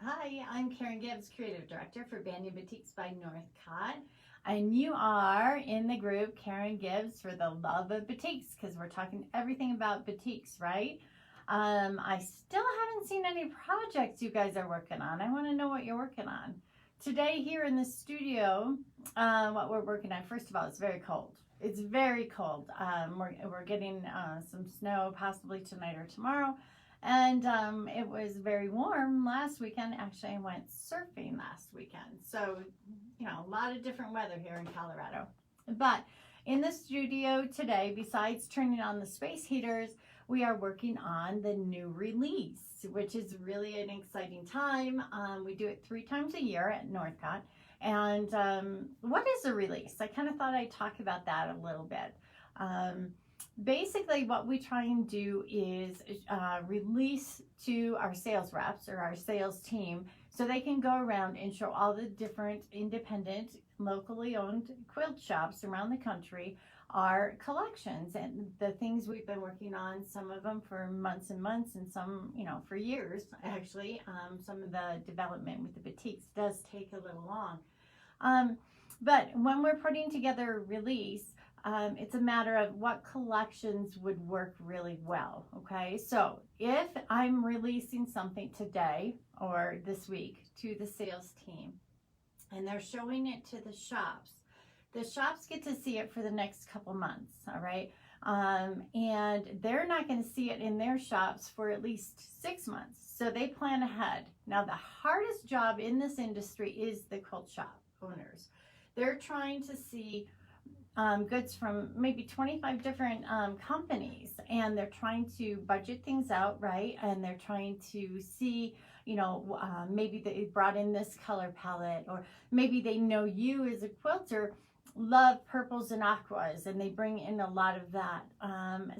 Hi, I'm Karen Gibbs, Creative Director for Banyan Batiks by Northcott. And you are in the group Karen Gibbs for the love of batiks, because we're talking everything about batiks, right? I still haven't seen any projects you guys are working on. I want to know what you're working on. Today here in the studio, what we're working on, first of all, it's very cold. It's very cold. We're getting some snow possibly tonight or tomorrow. And it was very warm last weekend. Actually, I went surfing last weekend. So, a lot of different weather here in Colorado. But in the studio today, besides turning on the space heaters, we are working on the new release, which is really an exciting time. We do it 3 times a year at Northcott. And what is a release? I kind of thought I'd talk about that a little bit. Basically, what we try and do is release to our sales reps or our sales team so they can go around and show all the different independent, locally owned quilt shops around the country our collections and the things we've been working on, some of them for months and months and some, for years, actually. Some of the development with the batiks does take a little long. But when we're putting together a release, it's a matter of what collections would work really well, okay? So if I'm releasing something today or this week to the sales team and they're showing it to the shops get to see it for the next couple months, all right? And they're not going to see it in their shops for at least 6 months. So they plan ahead. Now, the hardest job in this industry is the quilt shop owners. They're trying to see goods from maybe 25 different companies, and they're trying to budget things out, right? And they're trying to see, maybe they brought in this color palette, or maybe they know you as a quilter love purples and aquas, and they bring in a lot of that.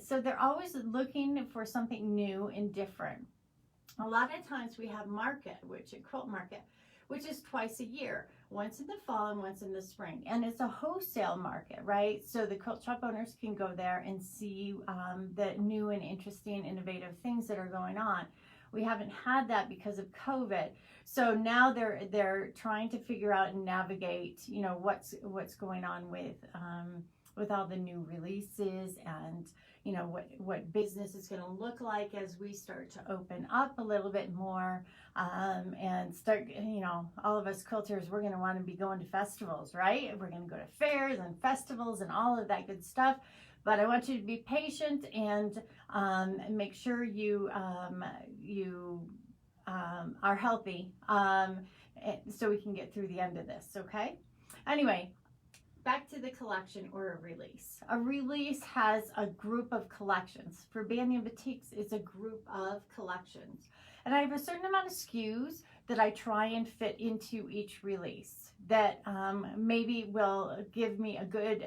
So they're always looking for something new and different. A lot of times we have quilt market, which is twice a year, once in the fall and once in the spring. And it's a wholesale market, right? So the quilt shop owners can go there and see the new and interesting, innovative things that are going on. We haven't had that because of COVID. So now they're trying to figure out and navigate, what's going on with all the new releases and what business is going to look like as we start to open up a little bit more and start, all of us quilters, we're going to want to be going to festivals, right? We're going to go to fairs and festivals and all of that good stuff. But I want you to be patient and make sure you are healthy so we can get through the end of this, okay? Anyway, back to the collection or a release. A release has a group of collections. For Banyan Batiks, it's a group of collections. And I have a certain amount of SKUs that I try and fit into each release that maybe will give me a good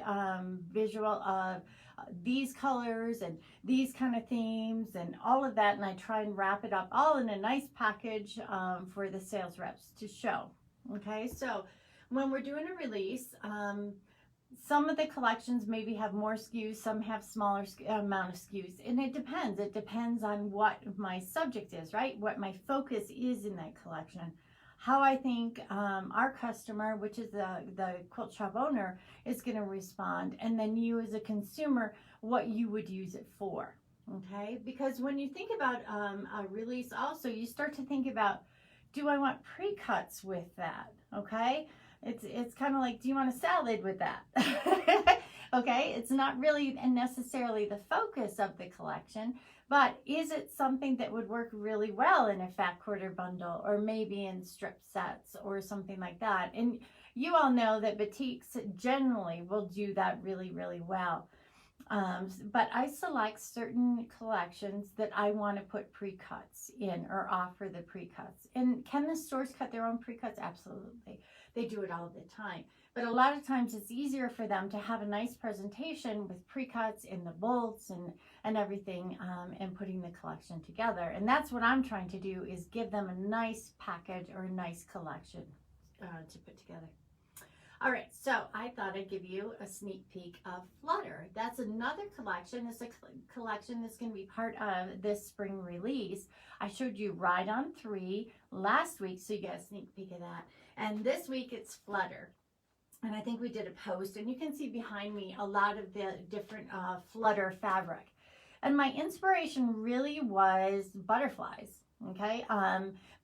visual of these colors and these kind of themes and all of that. And I try and wrap it up all in a nice package for the sales reps to show. Okay, so when we're doing a release, some of the collections maybe have more SKUs, some have smaller amount of SKUs, and it depends. It depends on what my subject is, right? What my focus is in that collection. How I think our customer, which is the quilt shop owner, is going to respond, and then you as a consumer, what you would use it for, okay? Because when you think about a release also, you start to think about, do I want pre-cuts with that, okay? It's kind of like, do you want a salad with that? Okay, it's not really necessarily the focus of the collection, but is it something that would work really well in a fat quarter bundle or maybe in strip sets or something like that? And you all know that batiks generally will do that really, really well. But I select certain collections that I want to put pre-cuts in or offer the pre-cuts. And can the stores cut their own pre-cuts? Absolutely. They do it all the time. But a lot of times it's easier for them to have a nice presentation with pre-cuts in the bolts and everything and putting the collection together. And that's what I'm trying to do, is give them a nice package or a nice collection to put together. All right, so I thought I'd give you a sneak peek of Flutter. That's another collection. It's a collection that's going to be part of this spring release. I showed you Ride on 3 last week, so you got a sneak peek of that. And this week it's Flutter. And I think we did a post, and you can see behind me a lot of the different Flutter fabric. And my inspiration really was butterflies. Okay,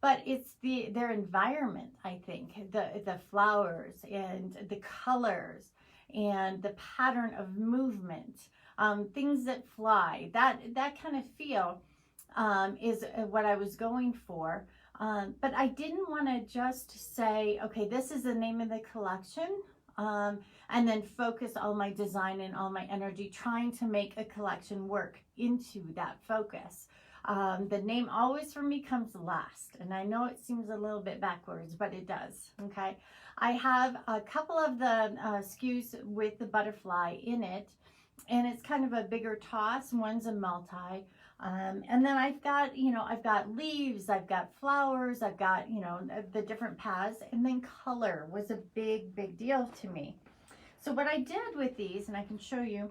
but it's their environment, I think, the flowers and the colors and the pattern of movement, things that fly, that kind of feel is what I was going for. But I didn't want to just say, okay, this is the name of the collection, and then focus all my design and all my energy trying to make a collection work into that focus. The name always for me comes last, and I know it seems a little bit backwards, but it does. Okay, I have a couple of the SKUs with the butterfly in it, and it's kind of a bigger toss. One's a multi, and then I've got, I've got leaves, I've got flowers, I've got, the different paths, and then color was a big deal to me. So what I did with these, and I can show you,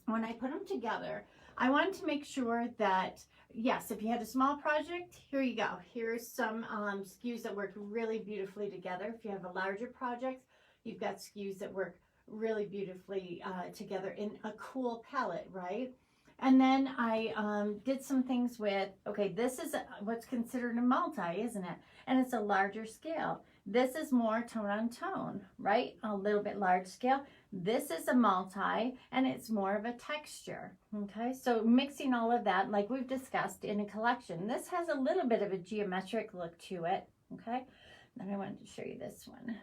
when I put them together, I wanted to make sure that, yes, if you had a small project, here you go. Here's some SKUs that work really beautifully together. If you have a larger project, you've got SKUs that work really beautifully together in a cool palette, right? And then I did some things with, okay, this is what's considered a multi, isn't it? And it's a larger scale. This is more tone on tone, right? A little bit large scale. This is a multi, and it's more of a texture, okay? So mixing all of that, like we've discussed in a collection, this has a little bit of a geometric look to it, okay? Then I wanted to show you this one.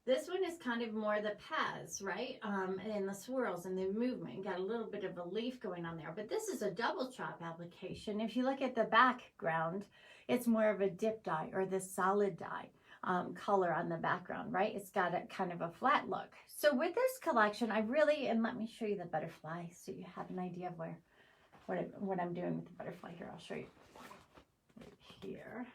This one is kind of more the paths, right? And the swirls and the movement. Got a little bit of a leaf going on there, but this is a double chop application. If you look at the background, it's more of a dip dye or the solid dye color on the background, right? It's got a kind of a flat look. So with this collection, I really, and let me show you the butterfly so you have an idea of what I'm doing with the butterfly here. I'll show you right here.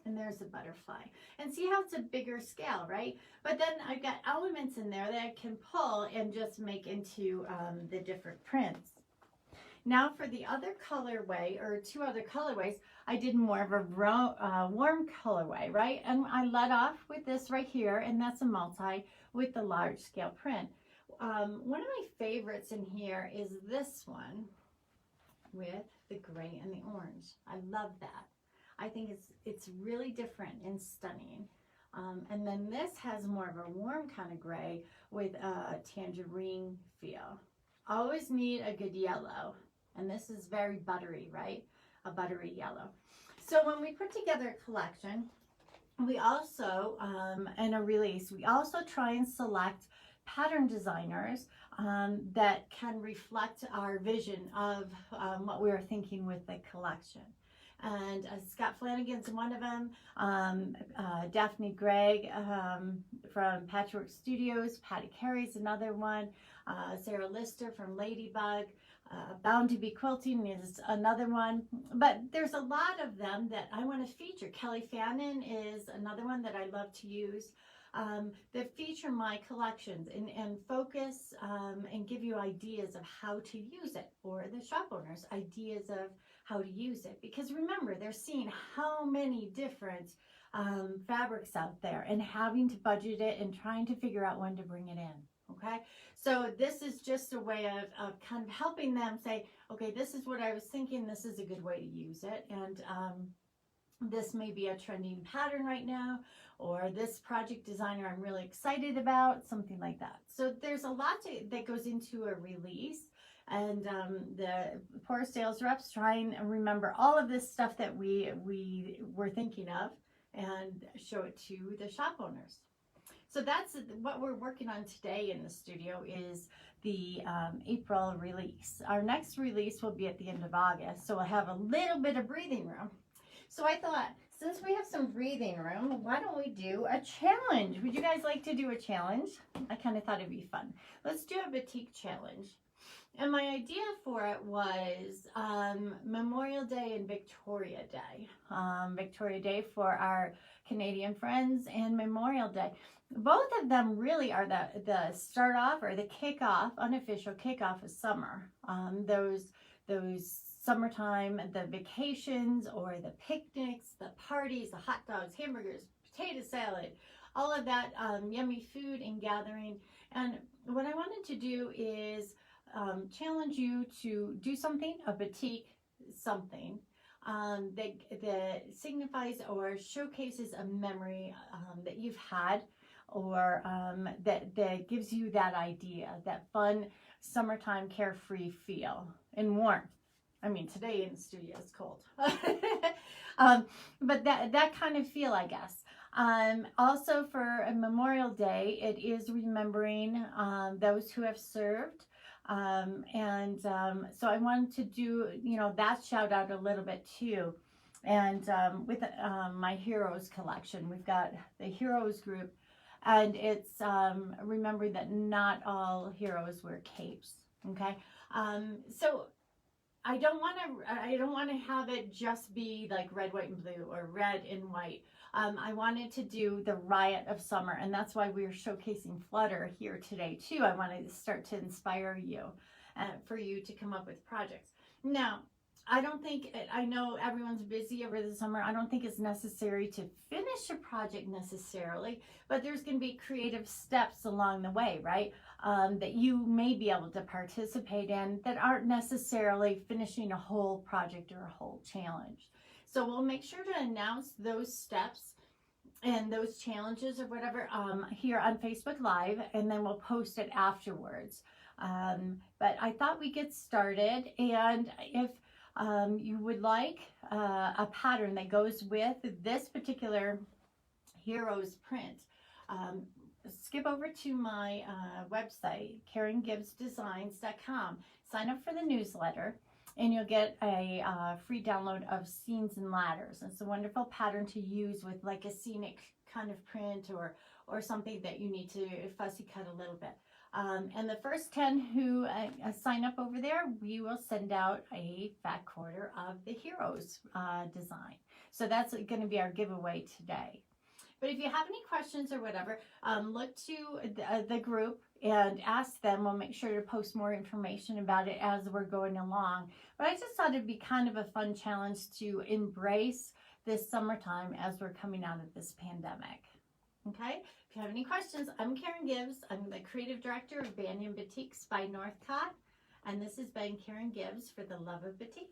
And there's the butterfly. And see how it's a bigger scale, right? But then I've got elements in there that I can pull and just make into the different prints. Now for the other colorway, or two other colorways, I did more of a warm colorway, right? And I led off with this right here, and that's a multi with the large scale print. One of my favorites in here is this one with the gray and the orange. I love that. I think it's really different and stunning. And then this has more of a warm kind of gray with a tangerine feel. Always need a good yellow. And this is very buttery, right? A buttery yellow. So when we put together a collection, we also, and a release, we also try and select pattern designers that can reflect our vision of what we were thinking with the collection. And Scott Flanagan's one of them, Daphne Gregg from Patchwork Studios, Patty Carey's another one, Sarah Lister from Ladybug, Bound to Be Quilting is another one. But there's a lot of them that I want to feature. Kelly Fannin is another one that I love to use, that feature my collections and focus and give you ideas of how to use it, or the shop owners ideas of how to use it. Because remember, they're seeing how many different fabrics out there and having to budget it and trying to figure out when to bring it in. Okay, so this is just a way of kind of helping them say, okay, this is what I was thinking, this is a good way to use it, and this may be a trending pattern right now, or this project designer I'm really excited about, something like that. So there's a lot that goes into a release, and the poor sales reps try and remember all of this stuff that we were thinking of and show it to the shop owners. So that's what we're working on today in the studio, is the April release. Our next release will be at the end of August, so we'll have a little bit of breathing room. So I thought, since we have some breathing room, why don't we do a challenge? Would you guys like to do a challenge? I kind of thought it'd be fun. Let's do a batik challenge. And my idea for it was Memorial Day and Victoria Day. Victoria Day for our Canadian friends and Memorial Day. Both of them really are the start off or the kickoff, unofficial kickoff of summer. Those summertime, the vacations or the picnics, the parties, the hot dogs, hamburgers, potato salad, all of that yummy food and gathering. And what I wanted to do is challenge you to do something, a batik something that signifies or showcases a memory that you've had, or that gives you that idea, that fun summertime carefree feel and warmth. I mean, today in the studio it's cold. But that kind of feel, I guess. Also for Memorial Day, it is remembering those who have served. So I wanted to do, that shout out a little bit too. And with my Heroes collection, we've got the Heroes group, and it's remembering that not all heroes wear capes. Okay. So I don't want to have it just be like red, white, and blue, or red and white. I wanted to do the riot of summer, and that's why we're showcasing Flutter here today too. I wanted to start to inspire you, for you to come up with projects. Now, I know everyone's busy over the summer. I don't think it's necessary to finish a project necessarily, but there's going to be creative steps along the way, right? That you may be able to participate in that aren't necessarily finishing a whole project or a whole challenge. So we'll make sure to announce those steps and those challenges or whatever here on Facebook Live, and then we'll post it afterwards. But I thought we'd get started, and if you would like a pattern that goes with this particular Heroes print, skip over to my website, KarenGibbsDesigns.com. Sign up for the newsletter, and you'll get a free download of Scenes and Ladders. It's a wonderful pattern to use with like a scenic kind of print, or something that you need to fussy cut a little bit. And the first 10 who sign up over there, we will send out a fat quarter of the Heroes design. So that's going to be our giveaway today. But if you have any questions or whatever, look to the group and ask them. We'll make sure to post more information about it as we're going along. But I just thought it'd be kind of a fun challenge to embrace this summertime as we're coming out of this pandemic. Okay, if you have any questions, I'm Karen Gibbs. I'm the creative director of Banyan Batiks by Northcott, and this has been Karen Gibbs for the Love of Batik.